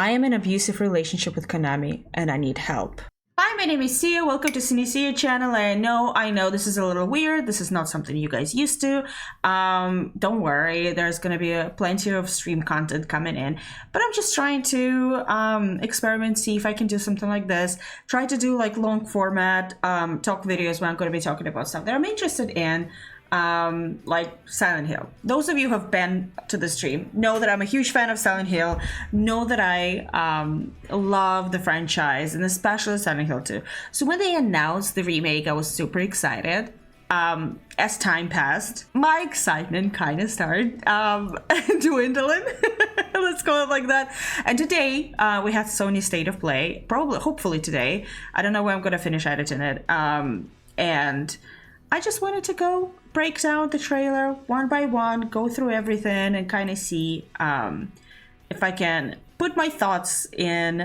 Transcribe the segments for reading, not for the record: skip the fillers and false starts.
I am in an abusive relationship with Konami and I need help. Hi, my name is Sia. Welcome to Sia channel. I know this is a little weird. This is not something you guys used to. Don't worry, there's gonna be plenty of stream content coming in. But I'm just trying to experiment, see if I can do something like this. Try to do like long format talk videos where I'm gonna be talking about stuff that I'm interested in. Like Silent Hill. Those of you who have been to the stream know that I'm a huge fan of Silent Hill, know that I love the franchise and especially Silent Hill 2. So when they announced the remake, I was super excited. As time passed, my excitement kind of started dwindling. Let's call it like that. And today we had Sony State of Play, hopefully today. I don't know when I'm gonna finish editing it. And I just wanted to go break down the trailer one by one, go through everything and kind of see if I can put my thoughts in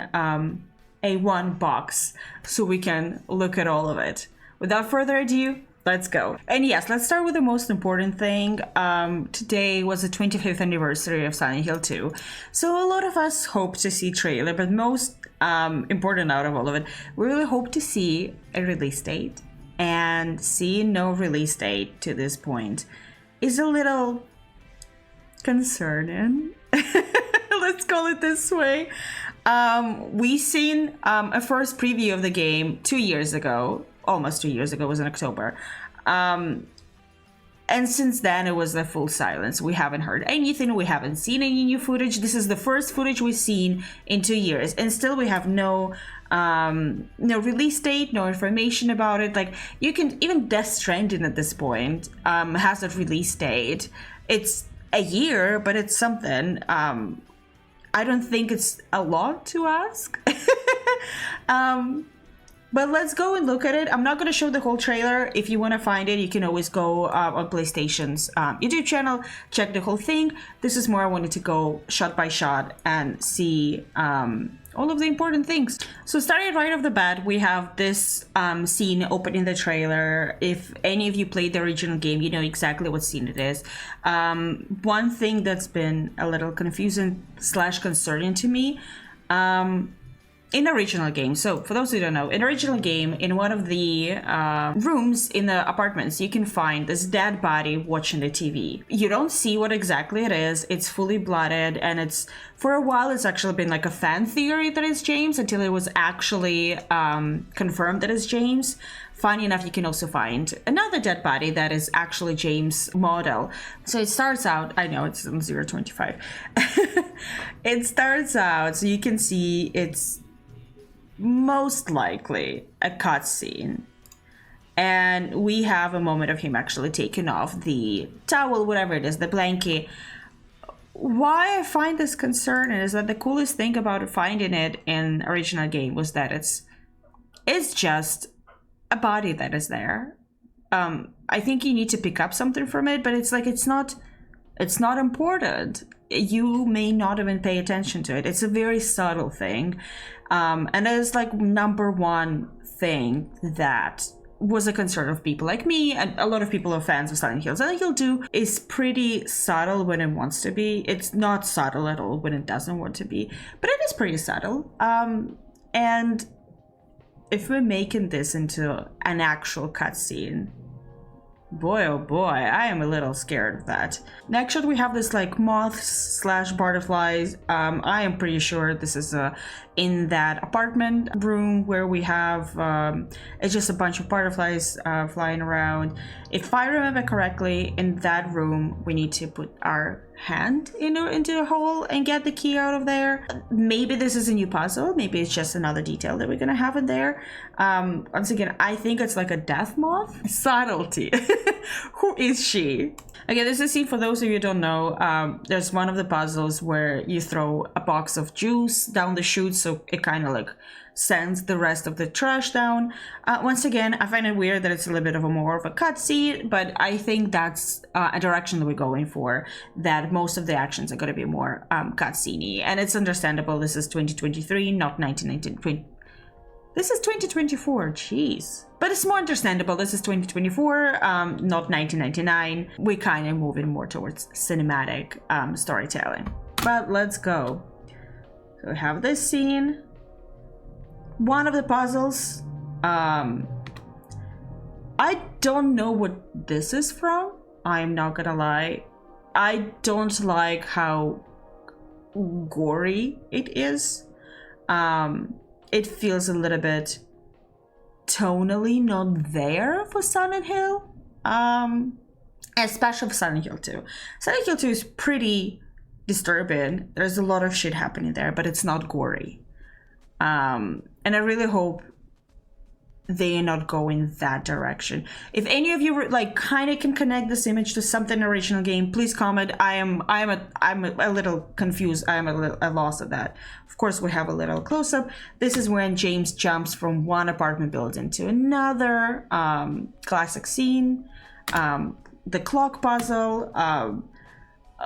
a one box so we can look at all of it. Without further ado, let's go. And yes, let's start with the most important thing. Today was the 25th anniversary of Silent Hill 2. So a lot of us hope to see trailer, but most important out of all of it, we really hope to see a release date. And seeing no release date to this point is a little concerning. Let's call it this way. We seen a first preview of the game 2 years ago, almost 2 years ago, it was in October. And since then, it was a full silence. We haven't heard anything. We haven't seen any new footage. This is the first footage we've seen in 2 years. And still we have no release date, no information about it. Like, you can, even Death Stranding at this point has a release date. It's a year, but it's something. I don't think it's a lot to ask. But let's go and look at it. I'm not going to show the whole trailer. If you want to find it, you can always go on PlayStation's YouTube channel, check the whole thing. This is more I wanted to go shot by shot and see all of the important things. So starting right off the bat, we have this scene opening the trailer. If any of you played the original game, you know exactly what scene it is. One thing that's been a little confusing / concerning to me, in the original game, so for those who don't know, in the original game, in one of the rooms in the apartments, you can find this dead body watching the TV. You don't see what exactly it is. It's fully blooded, and it's, for a while, it's actually been like a fan theory that it's James until it was actually confirmed that it's James. Funny enough, you can also find another dead body that is actually James' model. So it starts out, I know it's 025. It starts out, so you can see it's most likely a cutscene, and we have a moment of him actually taking off the towel, whatever it is, the blanket. Why I find this concerning is that the coolest thing about finding it in original game was that it's just a body that is there. I think you need to pick up something from it, but it's like it's not important. You may not even pay attention to it. It's a very subtle thing. And it's like number one thing that was a concern of people like me, and a lot of people are fans of Silent Hill. Silent Hill 2 is pretty subtle when it wants to be. It's not subtle at all when it doesn't want to be, but it is pretty subtle. And if we're making this into an actual cutscene, boy, oh boy, I am a little scared of that. Next shot, we have this like moths / butterflies. I am pretty sure this is in that apartment room where we have, it's just a bunch of butterflies flying around. If I remember correctly, in that room, we need to put our hand into a hole and get the key out of there. Maybe this is a new puzzle. Maybe it's just another detail that we're gonna have in there. Once again, I think it's like a death moth. Subtlety. Who is she? Okay, this is a scene for those of you who don't know. There's one of the puzzles where you throw a box of juice down the chute, so it kind of like sends the rest of the trash down. Once again, I find it weird that it's a little bit of a more of a cutscene, but I think that's a direction that we're going for, that most of the actions are going to be more cutscene-y. And it's understandable. This is 2023, not 1919. This is 2024, jeez. But it's more understandable. This is 2024, not 1999. We're kind of moving more towards cinematic storytelling. But let's go. We have this scene. One of the puzzles. I don't know what this is from. I'm not gonna lie. I don't like how gory it is. It feels a little bit tonally not there for Silent Hill. Especially for Silent Hill 2. Silent Hill 2 is pretty disturbing. There's a lot of shit happening there, but it's not gory. And I really hope they are not going that direction. If any of you like kind of can connect this image to something original game, please comment. I'm a little confused. I am a loss at that. Of course, we have a little close up. This is when James jumps from one apartment building to another. Classic scene. The clock puzzle.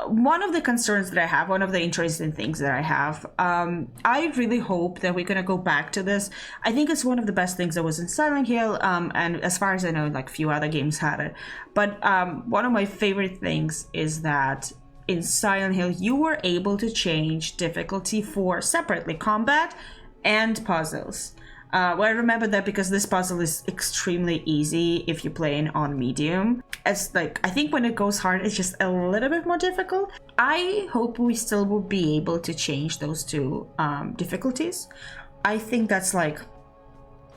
One of the concerns that I have, one of the interesting things that I have, I really hope that we're going to go back to this. I think it's one of the best things that was in Silent Hill, and as far as I know, like few other games had it. But one of my favorite things is that in Silent Hill, you were able to change difficulty for separately combat and puzzles. Well, I remember that because this puzzle is extremely easy if you're playing on medium. It's like, I think when it goes hard, it's just a little bit more difficult. I hope we still will be able to change those two difficulties. I think that's like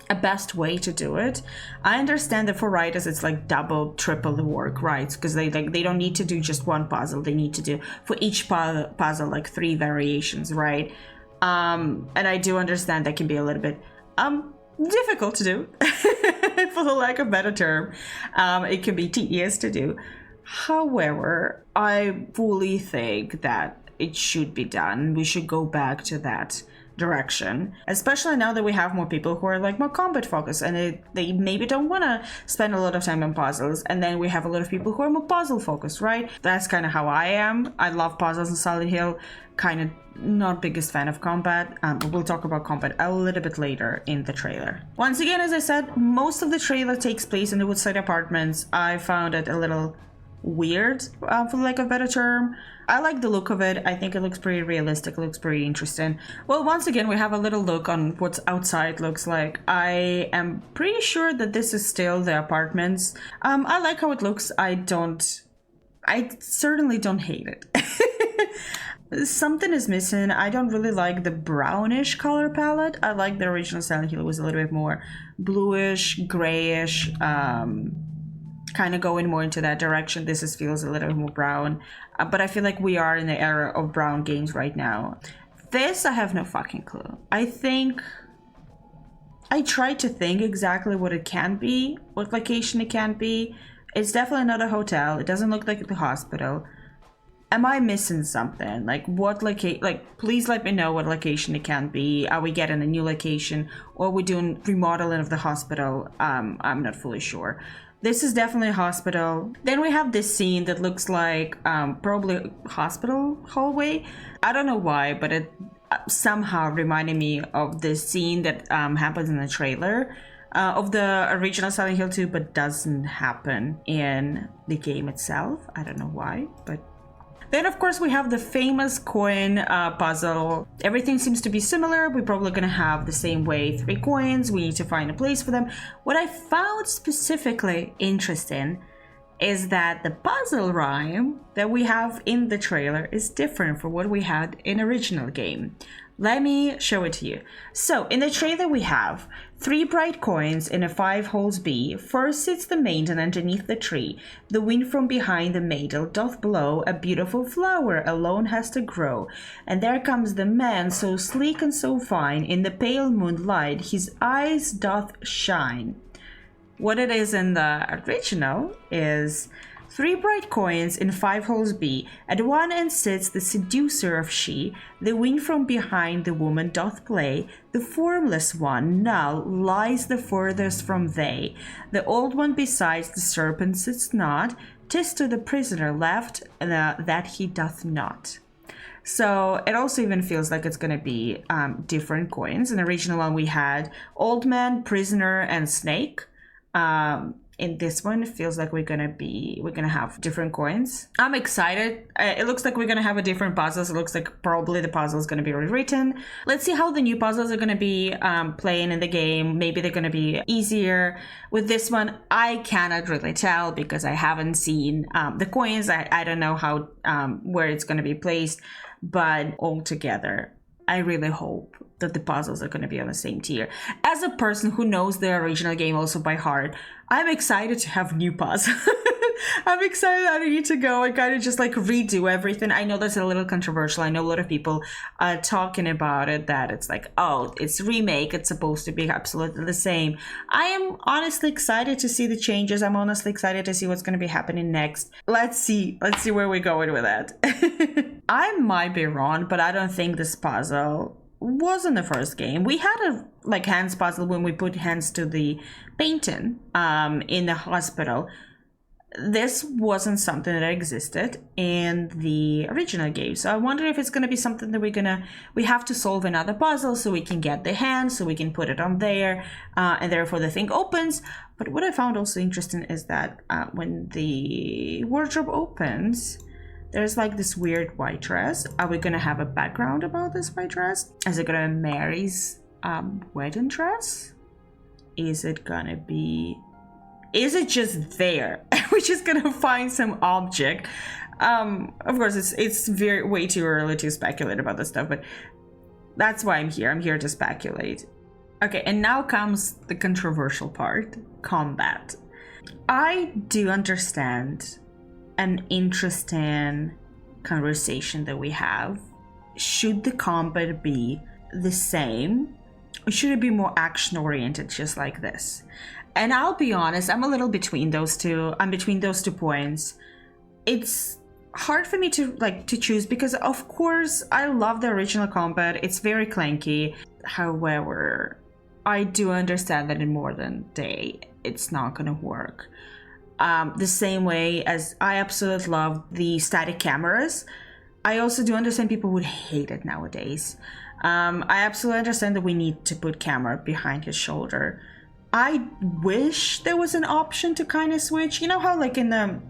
a best way to do it. I understand that for writers, it's like double, triple the work, right? Because they don't need to do just one puzzle. They need to do for each puzzle like 3 variations, right? And I do understand that can be a little bit difficult to do for the lack of better term. It can be tedious to do. However, I fully think that it should be done. We should go back to that direction, especially now that we have more people who are like more combat focused, and they maybe don't want to spend a lot of time on puzzles, and then we have a lot of people who are more puzzle focused, right? That's kind of how I am. I love puzzles in Silent Hill, kind of not biggest fan of combat. We'll talk about combat a little bit later in the trailer. Once again, as I said, most of the trailer takes place in the Woodside Apartments. I found it a little weird, for the lack of a better term. I like the look of it. I think it looks pretty realistic. It looks pretty interesting. Well, once again, we have a little look on what outside looks like. I am pretty sure that this is still the apartments. I like how it looks. I certainly don't hate it. Something is missing. I don't really like the brownish color palette. I like the original Silent Hill. It was a little bit more bluish, grayish, kind of going more into that direction. This feels a little more brown, but I feel like we are in the era of brown games right now. This, I have no fucking clue. I think I tried to think exactly what it can be, what location it can be. It's definitely not a hotel. It doesn't look like the hospital. Am I missing something? Like what location? Like, please let me know what location it can be. Are we getting a new location, or are we doing remodeling of the hospital? I'm not fully sure. This is definitely a hospital. Then we have this scene that looks like probably a hospital hallway. I don't know why, but it somehow reminded me of the scene that happens in the trailer of the original Silent Hill 2, but doesn't happen in the game itself. I don't know why, but... Then, of course, we have the famous coin puzzle. Everything seems to be similar. We're probably going to have the same way, 3 coins. We need to find a place for them. What I found specifically interesting is that the puzzle rhyme that we have in the trailer is different from what we had in original game. Let me show it to you. So in the trailer we have 3 bright coins in a 5 holes B. First sits the maiden underneath the tree. The wind from behind the maiden doth blow. A beautiful flower alone has to grow. And there comes the man so sleek and so fine. In the pale moonlight his eyes doth shine. What it is in the original is 3 bright coins in 5 holes B. At one end sits the seducer of she. The wind from behind the woman doth play. The formless one, null, lies the furthest from they. The old one besides the serpent sits not. 'Tis to the prisoner left that he doth not. So it also even feels like it's going to be different coins. In the original one we had old man, prisoner, and snake. in this one, it feels like we're gonna have different coins. I'm excited. It looks like we're gonna have a different puzzles. It looks like probably the puzzle is gonna be rewritten. Let's see how the new puzzles are gonna be playing in the game. Maybe they're gonna be easier. With this one, I cannot really tell because I haven't seen the coins. I don't know how where it's gonna be placed, but altogether, I really hope that the puzzles are going to be on the same tier. As a person who knows the original game also by heart, I'm excited to have new puzzles. I'm excited I don't need to go and kind of just like redo everything. I know that's a little controversial. I know a lot of people are talking about it, that it's like, oh, it's remake, it's supposed to be absolutely the same. I am honestly excited to see the changes. I'm honestly excited to see what's going to be happening next. Let's see where we're going with that. I might be wrong, but I don't think this puzzle was in the first game. We had a like hands puzzle when we put hands to the painting in the hospital. This wasn't something that existed in the original game, so I wonder if it's going to be something that we have to solve another puzzle so we can get the hand, so we can put it on there, and therefore the thing opens. But what I found also interesting is that when the wardrobe opens, there's like this weird white dress. Are we gonna have a background about this white dress? Is it gonna be Mary's wedding dress? Is it just there? We're just gonna find some object. Of course, it's way too early to speculate about this stuff, but that's why I'm here. I'm here to speculate. Okay, and now comes the controversial part, combat. I do understand an interesting conversation that we have. Should the combat be the same, or should it be more action oriented, just like this? And I'll be honest, I'm a little between those two. I'm between those 2 points. It's hard for me to choose because of course I love the original combat. It's very clanky. However, I do understand that in modern day it's not gonna work. The same way as I absolutely love the static cameras, I also do understand people would hate it nowadays. I absolutely understand that we need to put camera behind his shoulder. I wish there was an option to kind of switch. You know how like in the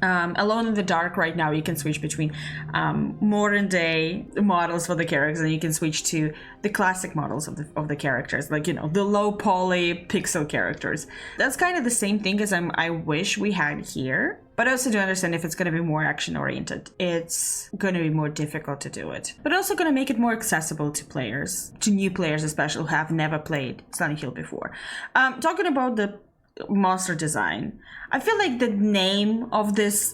Alone in the Dark right now, you can switch between modern day models for the characters, and you can switch to the classic models of the characters, like, you know, the low poly pixel characters. That's kind of the same thing as I wish we had here. But I also do understand if it's going to be more action oriented, it's going to be more difficult to do it. But also going to make it more accessible to players, to new players especially, who have never played Silent Hill before. Talking about the monster design, I feel like the name of this,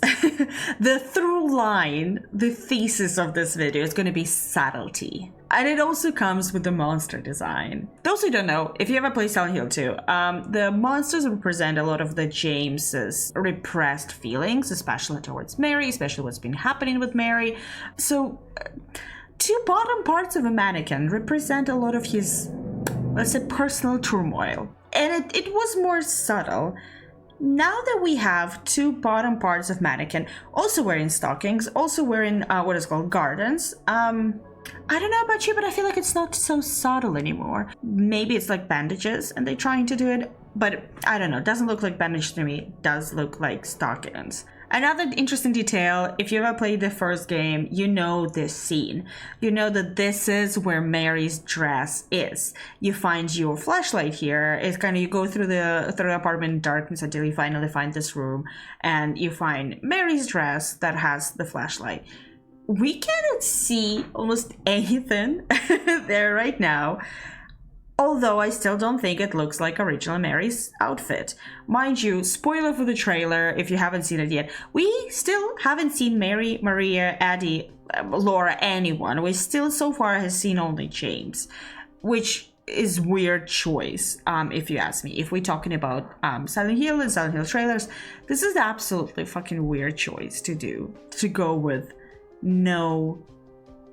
the through line, the thesis of this video is going to be subtlety. And it also comes with the monster design. Those who don't know, if you ever play Silent Hill 2, the monsters represent a lot of the James's repressed feelings, especially towards Mary, especially what's been happening with Mary. So, 2 bottom parts of a mannequin represent a lot of his, let's say, personal turmoil. And it was more subtle. Now that we have 2 bottom parts of mannequin, also wearing stockings, also wearing what is called gardens, I don't know about you, but I feel like it's not so subtle anymore. Maybe it's like bandages and they're trying to do it, but I don't know. It doesn't look like bandages to me. It does look like stockings. Another interesting detail, if you ever played the first game, you know this scene. You know that this is where Mary's dress is. You find your flashlight here. It's kind of, you go through the apartment in darkness until you finally find this room, and you find Mary's dress that has the flashlight. We cannot see almost anything there right now. Although I still don't think it looks like original Mary's outfit. Mind you, spoiler for the trailer if you haven't seen it yet, we still haven't seen Mary, Maria, Addie, Laura, anyone. We still so far has seen only James, which is weird choice, if you ask me. If we're talking about Silent Hill and Silent Hill trailers, this is absolutely fucking weird choice to do, to go with no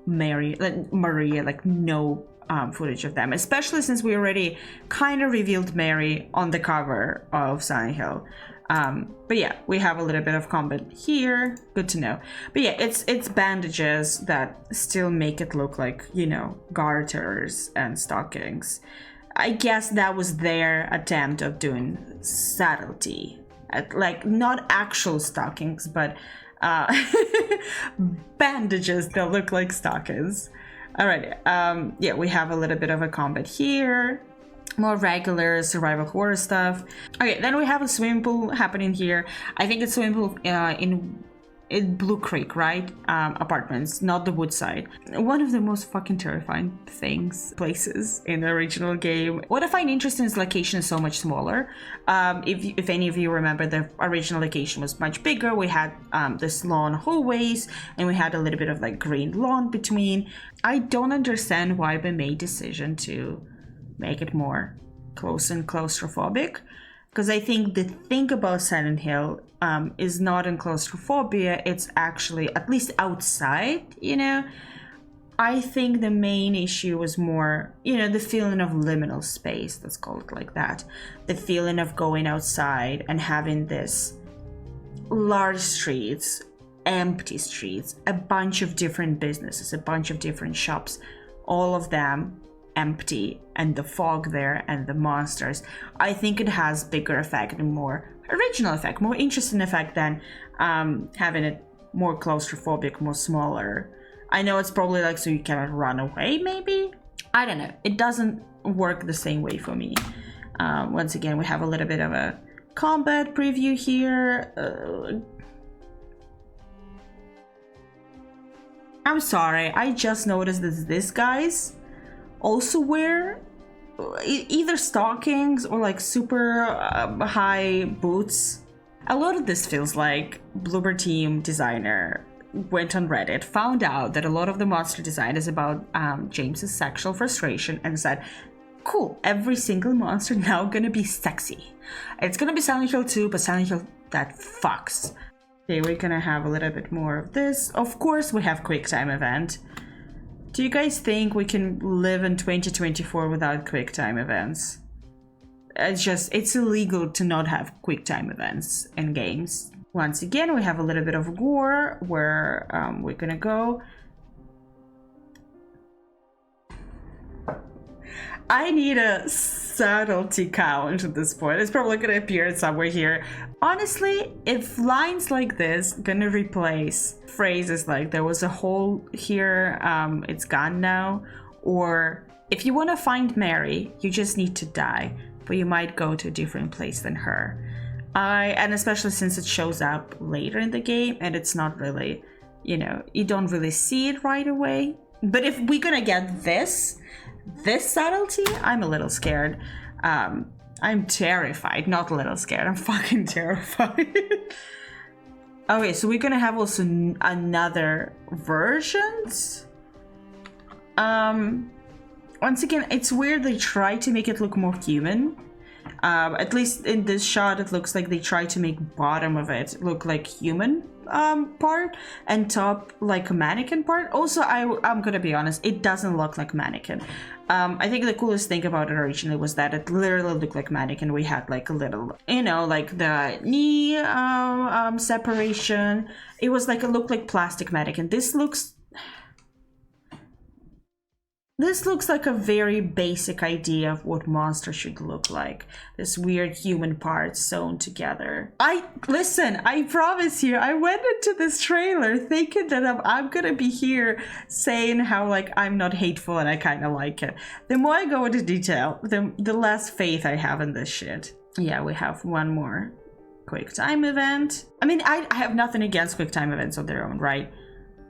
Mary, like Maria, like no footage of them, especially since we already kind of revealed Mary on the cover of Silent Hill. But yeah, we have a little bit of combat here. Good to know. But yeah, it's bandages that still make it look like, you know, garters and stockings. I guess that was their attempt of doing subtlety. Like, not actual stockings, but bandages that look like stockings. Alright, yeah, we have a little bit of a combat here. More regular survival horror stuff. Okay, then we have a swimming pool happening here. I think it's swimming pool in Blue Creek, right? Apartments, not the Woodside. One of the most fucking terrifying places in the original game. What I find interesting is location is so much smaller. If any of you remember, the original location was much bigger. We had this long hallways, and we had a little bit of like green lawn between. I don't understand why they made decision to make it more close and claustrophobic. Because I think the thing about Silent Hill is not in claustrophobia, it's actually, at least outside, you know? I think the main issue was more, you know, the feeling of liminal space, let's call it like that. The feeling of going outside and having this large streets, empty streets, a bunch of different businesses, a bunch of different shops, all of them empty, and the fog there and the monsters. I think it has bigger effect and more original effect, more interesting effect than having it more claustrophobic, more smaller. I know it's probably like so you cannot run away, maybe? I don't know. It doesn't work the same way for me. Once again, we have a little bit of a combat preview here. I'm sorry, I just noticed that these guys also wear either stockings or like super high boots. A lot of this feels like Bloober Team designer went on Reddit, found out that a lot of the monster design is about James's sexual frustration, and said, cool, every single monster now gonna be sexy. It's gonna be Silent Hill 2, but Silent Hill that fucks. Okay, we're gonna have a little bit more of this. Of course we have QuickTime event. Do you guys think we can live in 2024 without QuickTime events? It's illegal to not have QuickTime events in games. Once again, we have a little bit of gore where we're gonna go. I need a subtlety count at this point. It's probably gonna appear somewhere here. Honestly, if lines like this gonna replace phrases like there was a hole here, it's gone now, or if you want to find Mary, you just need to die, but you might go to a different place than her. And especially since it shows up later in the game and it's not really, you know, you don't really see it right away. But if we're gonna get this subtlety, I'm a little scared. I'm terrified, not a little scared. I'm fucking terrified. Okay, so we're gonna have also another versions. Once again, it's weird they try to make it look more human. At least in this shot, it looks like they try to make bottom of it look like human part and top like a mannequin part. Also, I'm gonna be honest, it doesn't look like mannequin. I think the coolest thing about it originally was that it literally looked like mannequin. We had like a little, you know, like the knee separation. It was like, it looked like plastic mannequin. This looks like a very basic idea of what monster should look like. This weird human parts sewn together. Listen, I promise you, I went into this trailer thinking that I'm gonna be here saying how like I'm not hateful and I kind of like it. The more I go into detail, the less faith I have in this shit. Yeah, we have one more QuickTime event. I mean, I have nothing against QuickTime events on their own, right?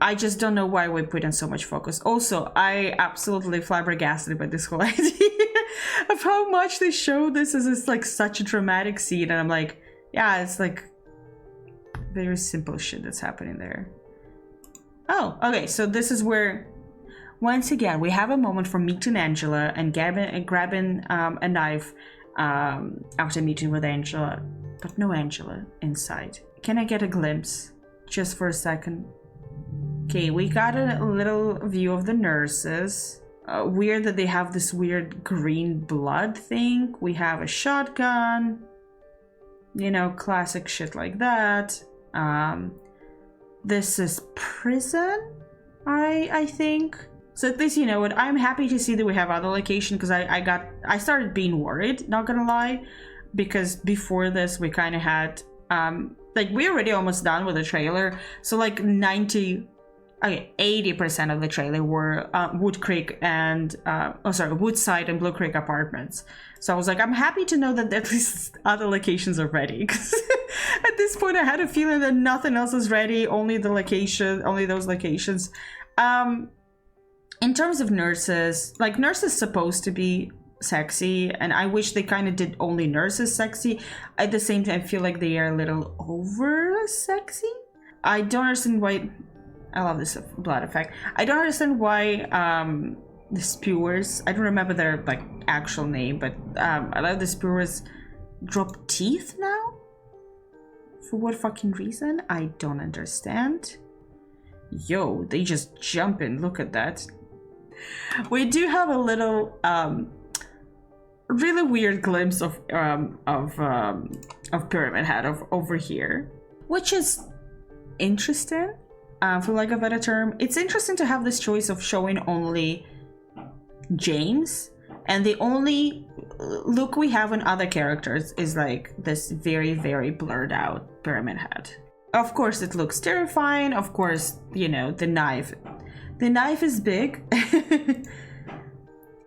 I just don't know why we put in so much focus. Also, I absolutely flabbergasted by this whole idea of how much they show this as this like such a dramatic scene, and I'm like, yeah, it's like very simple shit that's happening there. Oh, okay, so this is where once again we have a moment for meeting Angela and grabbing a knife after meeting with Angela, but no Angela inside. Can I get a glimpse just for a second? Okay, we got a little view of the nurses. Weird that they have this weird green blood thing. We have a shotgun. You know, classic shit like that. This is prison, I think. So at least you know what. I'm happy to see that we have other location, because I started being worried, not gonna lie, because before this we kind of had like we're already almost done with the trailer, so like 80% of the trailer were Wood Creek and Woodside and Blue Creek apartments. So I was like, I'm happy to know that at least other locations are ready, because at this point I had a feeling that nothing else is ready, only those locations. In terms of nurses, like nurses supposed to be sexy, and I wish they kind of did only nurses sexy. At the same time, I feel like they are a little over sexy. I don't understand why. I love this blood effect. I don't understand why the spewers, I don't remember their like actual name, but I love the spewers drop teeth now? For what fucking reason? I don't understand. Yo, they just jump in, look at that. We do have a little really weird glimpse of Pyramid Head over here, which is interesting. For lack of a better term, it's interesting to have this choice of showing only James, and the only look we have in other characters is like this very, very blurred out Pyramid Head. Of course, it looks terrifying. Of course, you know, the knife. The knife is big.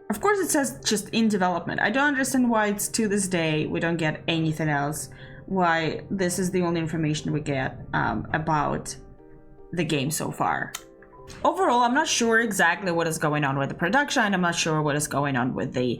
Of course, it says just in development. I don't understand why it's to this day we don't get anything else. Why this is the only information we get about the game so far. Overall, I'm not sure exactly what is going on with the production. I'm not sure what is going on with the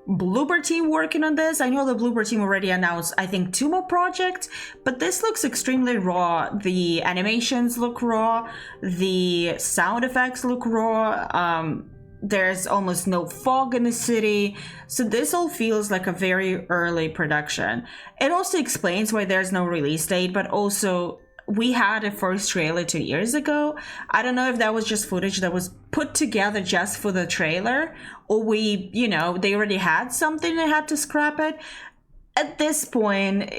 Bloober team working on this. I know the Bloober team already announced, I think, 2 more projects, but this looks extremely raw. The animations look raw. The sound effects look raw. There's almost no fog in the city. So this all feels like a very early production. It also explains why there's no release date, but also we had a first trailer 2 years ago. I don't know if that was just footage that was put together just for the trailer, or we, you know, they already had something and had to scrap it. At this point,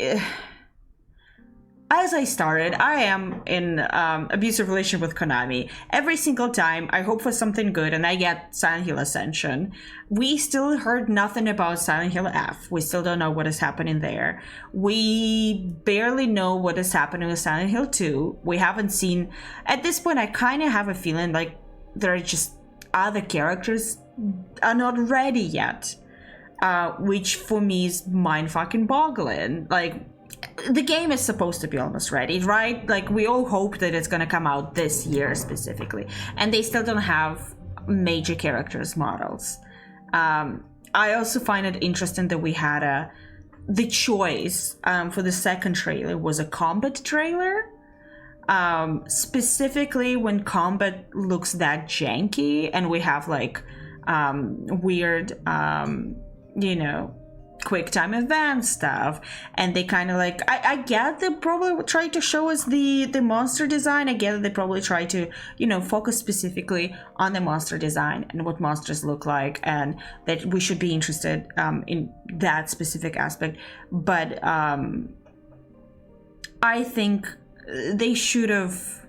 as I started, I am in abusive relationship with Konami. Every single time I hope for something good and I get Silent Hill Ascension. We still heard nothing about Silent Hill F. We still don't know what is happening there. We barely know what is happening with Silent Hill 2. We haven't seen... At this point, I kind of have a feeling like there are just other characters are not ready yet. Which for me is mind-fucking-boggling. Like... The game is supposed to be almost ready, right? Like, we all hope that it's gonna come out this year specifically, and they still don't have major characters models. I also find it interesting that we had the choice for the second trailer was a combat trailer. Specifically when combat looks that janky and we have like weird, you know, quick time event stuff, and they kind of like I get they probably try to show us the monster design. I get that they probably try to, you know, focus specifically on the monster design and what monsters look like, and that we should be interested in that specific aspect. But I think they should have,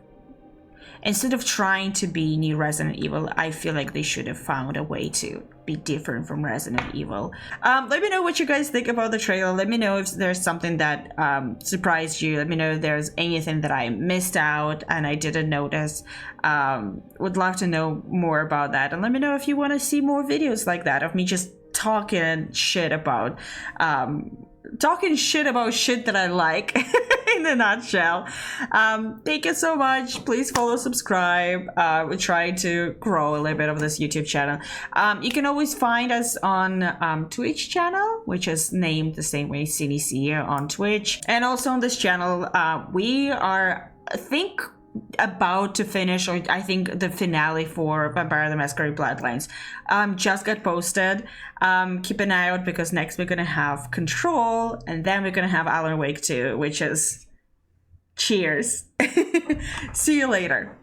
instead of trying to be new Resident Evil, I feel like they should have found a way to be different from Resident Evil. Let me know what you guys think about the trailer. Let me know if there's something that surprised you. Let me know if there's anything that I missed out and I didn't notice. Would love to know more about that. And let me know if you want to see more videos like that of me just talking shit about shit that I like. In a nutshell. Thank you so much. Please follow, subscribe. We're trying to grow a little bit of this YouTube channel. You can always find us on Twitch channel, which is named the same way, CDC on Twitch. And also on this channel, we are, I think, about to finish, or I think the finale for Vampire the Masquerade Bloodlines just got posted. Keep an eye out, because next we're gonna have Control, and then we're gonna have Alan Wake 2, which is cheers. See you later.